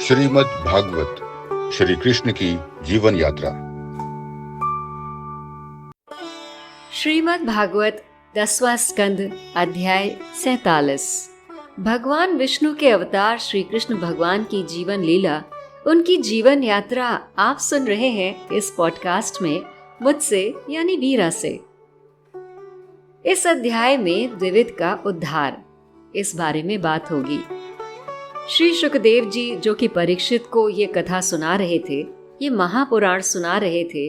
श्रीमद् भागवत श्री कृष्ण की जीवन यात्रा। श्रीमद् भागवत 10वां स्कंद अध्याय 47। भगवान विष्णु के अवतार श्री कृष्ण भगवान की जीवन लीला, उनकी जीवन यात्रा आप सुन रहे हैं इस पॉडकास्ट में मुझसे यानी वीरा से। इस अध्याय में द्विविद का उद्धार, इस बारे में बात होगी। श्री सुखदेव जी जो कि परीक्षित को ये कथा सुना रहे थे, ये महापुराण सुना रहे थे,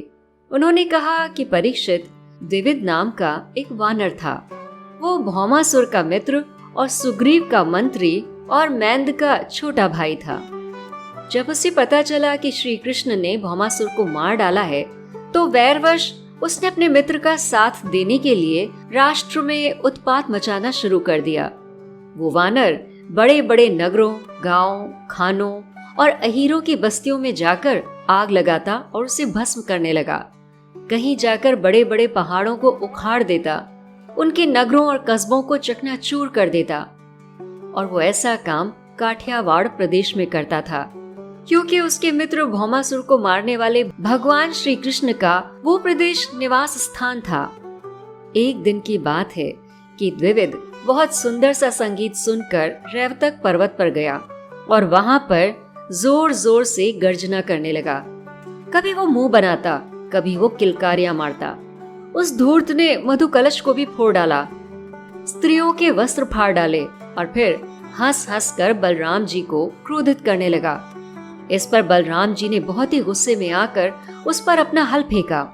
उन्होंने कहा कि परीक्षित, द्विविद नाम का एक वानर था। वो भौमासुर का मित्र और सुग्रीव का मंत्री और मैंद का छोटा भाई था। जब उसे पता चला कि श्री कृष्ण ने भौमासुर को मार डाला है, तो वैरवश उसने अपने मित्र का साथ देने के लिए राष्ट्र में उत्पात मचाना शुरू कर दिया। वो वानर बड़े बड़े नगरों, गांवों, खानों और अहीरों की बस्तियों में जाकर आग लगाता और उसे भस्म करने लगा। कहीं जाकर बड़े बड़े पहाड़ों को उखाड़ देता, उनके नगरों और कस्बों को चकनाचूर कर देता। और वो ऐसा काम काठियावाड़ प्रदेश में करता था, क्योंकि उसके मित्र भौमासुर को मारने वाले भगवान श्री कृष्ण का वो प्रदेश निवास स्थान था। एक दिन की बात है कि द्विविद बहुत सुंदर सा संगीत सुनकर रेवतक पर्वत पर गया और वहां पर जोर जोर से गर्जना करने लगा। कभी वो मुंह बनाता, कभी वो किलकारियां मारता। उस धूर्त ने मधु कलश को भी फोड़ डाला, स्त्रियों के वस्त्र फाड़ डाले और फिर हंस हंस कर बलराम जी को क्रोधित करने लगा। इस पर बलराम जी ने बहुत ही गुस्से में आकर उस पर अपना हल फेंका।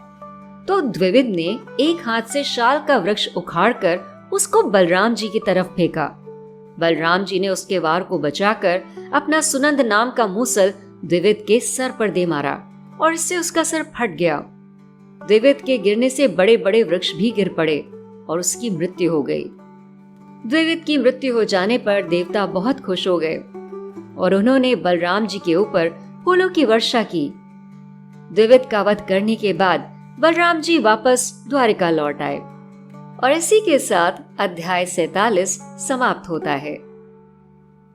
तो द्विविद ने एक हाथ से शाल का वृक्ष उखाड़कर उसको बलराम जी की तरफ फेंका। बलराम जी ने उसके वार को बचाकर अपना सुनंद नाम का मूसल द्विविद के सर पर दे मारा और इससे उसका सर फट गया। द्विविद के गिरने से बड़े बड़े वृक्ष भी गिर पड़े और उसकी मृत्यु हो गई। द्विविद की मृत्यु हो जाने पर देवता बहुत खुश हो गए और उन्होंने बलराम जी के ऊपर फूलों की वर्षा की। द्विविद का वध करने के बाद बलराम जी वापस द्वारिका लौट आए और इसी के साथ अध्याय 47 समाप्त होता है।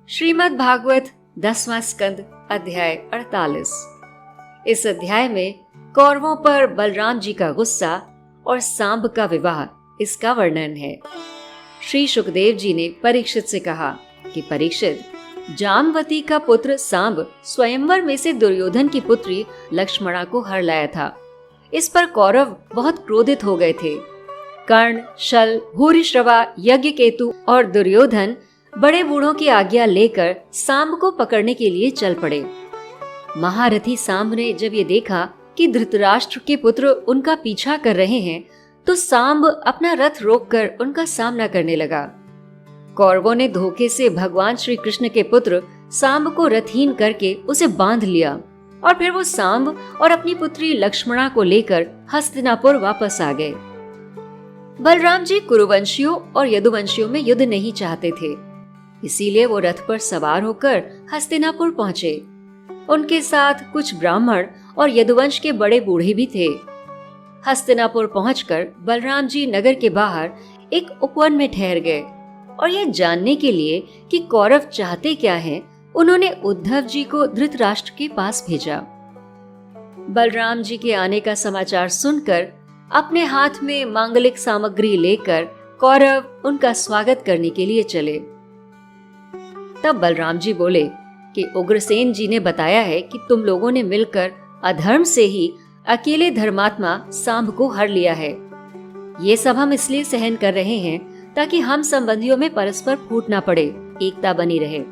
श्रीमद् भागवत 10वां स्कंद अध्याय 48। इस अध्याय में कौरवों पर बलराम जी का गुस्सा और सांब का विवाह, इसका वर्णन है। श्री सुखदेव जी ने परीक्षित से कहा कि परीक्षित, जामवती का पुत्र सांब स्वयंवर में से दुर्योधन की पुत्री लक्ष्मणा को हर लाया था। इस पर कौरव बहुत क्रोधित हो गए थे। कर्ण, शल, भूरिश्रवा, यज्ञकेतु और दुर्योधन बड़े बूढ़ों की आज्ञा लेकर सांब को पकड़ने के लिए चल पड़े। महारथी सांब ने जब ये देखा कि धृतराष्ट्र के पुत्र उनका पीछा कर रहे हैं, तो सांब अपना रथ रोककर उनका सामना करने लगा। कौरवों ने धोखे से भगवान श्री कृष्ण के पुत्र सांब को रथहीन करके उसे बांध लिया और फिर वो सांब और अपनी पुत्री लक्ष्मणा को लेकर हस्तिनापुर वापस आ गए। बलराम जी कुरुवंशियों और यदुवंशियों में युद्ध नहीं चाहते थे, इसीलिए वो रथ पर सवार होकर हस्तिनापुर पहुंचे। उनके साथ कुछ ब्राह्मण और यदुवंश के बड़े बूढ़े भी थे। हस्तिनापुर पहुंचकर बलराम जी नगर के बाहर एक उपवन में ठहर गए और यह जानने के लिए कि कौरव चाहते क्या हैं, उन्होंने उद्धव जी को धृतराष्ट्र के पास भेजा। बलराम जी के आने का समाचार सुनकर अपने हाथ में मांगलिक सामग्री लेकर कौरव उनका स्वागत करने के लिए चले। तब बलराम जी बोले कि उग्रसेन जी ने बताया है कि तुम लोगों ने मिलकर अधर्म से ही अकेले धर्मात्मा सांब को हर लिया है। ये सब हम इसलिए सहन कर रहे हैं ताकि हम संबंधियों में परस्पर फूट ना पड़े, एकता बनी रहे।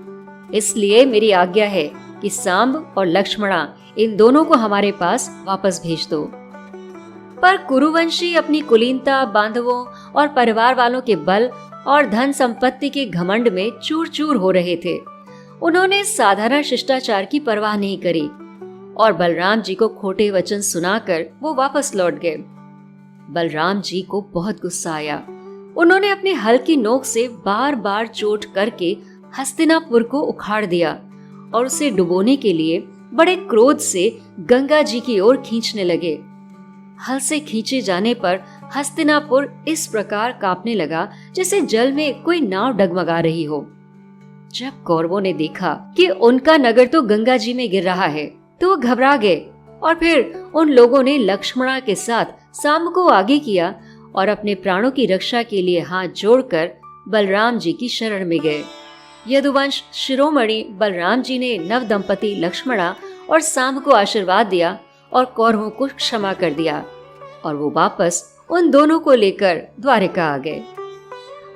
इसलिए मेरी आज्ञा है कि सांब और लक्ष्मणा, इन दोनों को हमारे पास वापस भेज दो। पर कुरुवंशी अपनी कुलीनता, बांधवों और परिवार वालों के बल और धन संपत्ति के घमंड में चूर चूर हो रहे थे। उन्होंने साधारण शिष्टाचार की परवाह नहीं करी और बलराम जी को खोटे वचन सुनाकर वो वापस लौट गए। बलराम जी को बहुत गुस्सा आया। उन्होंने अपने हल की नोक से बार बार चोट करके हस्तिनापुर को उखाड़ दिया और उसे डुबोने के लिए बड़े क्रोध से गंगा जी की ओर खींचने लगे। हल से खींचे जाने पर हस्तिनापुर इस प्रकार कांपने लगा जैसे जल में कोई नाव डगमगा रही हो। जब कौरवों ने देखा कि उनका नगर तो गंगा जी में गिर रहा है तो वो घबरा गए और फिर उन लोगों ने लक्ष्मणा के साथ साम को आगे किया और अपने प्राणों की रक्षा के लिए हाथ जोड़कर बलराम जी की शरण में गए। यदुवंश शिरोमणि बलराम जी ने नव दंपति लक्ष्मणा और साम को आशीर्वाद दिया और कौरवों को क्षमा कर दिया और वो वापस उन दोनों को लेकर द्वारिका आ गए।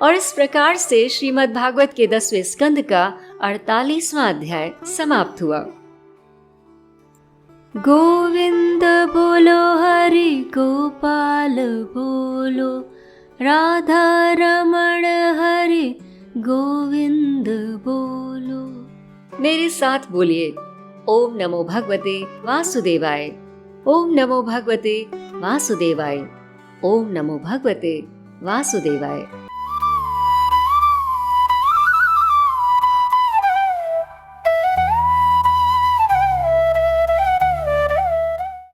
और इस प्रकार से श्रीमद् भागवत के 10वें स्कंद का 48वां अध्याय समाप्त हुआ। गोविंद बोलो हरि गोपाल बोलो, राधा रमण हरि गोविंद बोलो। मेरे साथ बोलिए, ओम नमो भगवते वासुदेवाय, ओम नमो भगवते वासुदेवाय, ओम नमो भगवते वासुदेवाय।